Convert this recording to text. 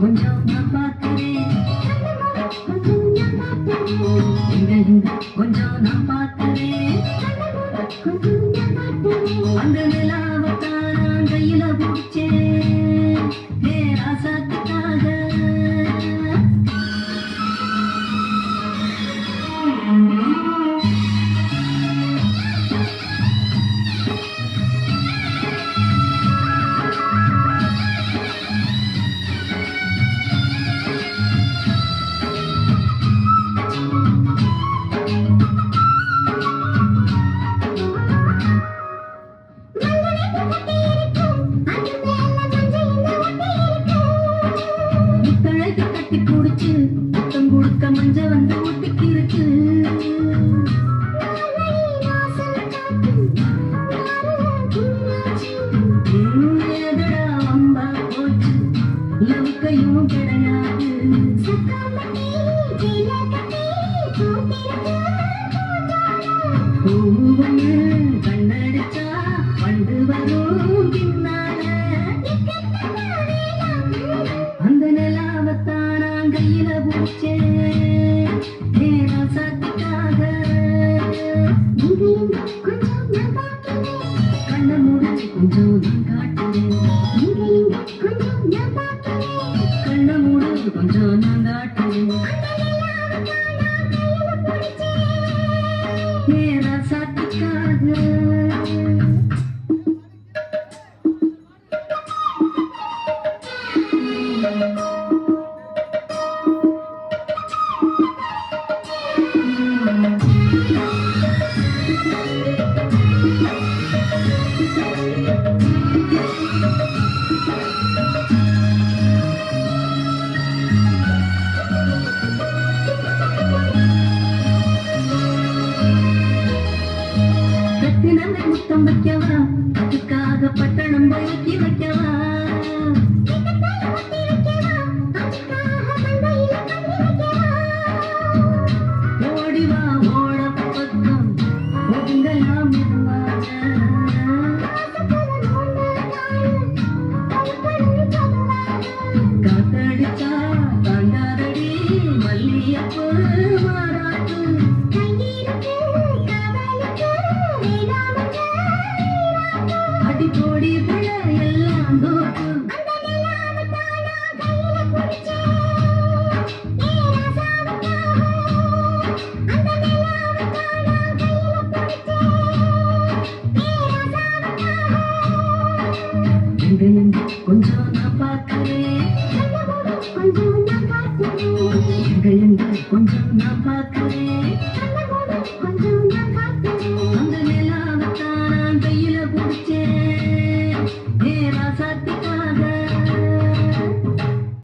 கொஞ்சம் நான் பார்க்கிறேன், கொஞ்சம் நான் பார்க்கிறேன், அந்த நிலாவத்தான் நான் கையில பிடிச்சேன் ராசாத்துக்காக. குடிச்சு முத்தம் கொடுக்க மஞ்ச வந்து ஒட்டிக்கு இருக்கு. அம்பா போச்சு லவுக்கையும் கிடையாது. கண்ணடிச்சா வண்டு வரும் பின்னால அந்த நிலாவத்தான் நான் கையில பூச்சேன் ராசாத்துக்காக. கண்ணை முடிச்சு கொஞ்சம் நான் காட்டுவேன், கண்ணை மூடு கொஞ்சம் நான் காட்டுவேன் ராசாத்துக்காக. முத்தம் வைக்கவா, அதுக்காக பட்டணம் பயக்கி வைக்கவா, ஓடிவா ஓட பக்கம் ஒதுங்கலாம் காத்தடிச்சா தாண்டாதடி மல்லியப்பு மாறாட்டு. அடிப்போடி பிழ எல்லாம் தோற்று கொஞ்சம் நான் பார்க்கிறேன், கொஞ்சம் நான் பார்க்கிறேன்.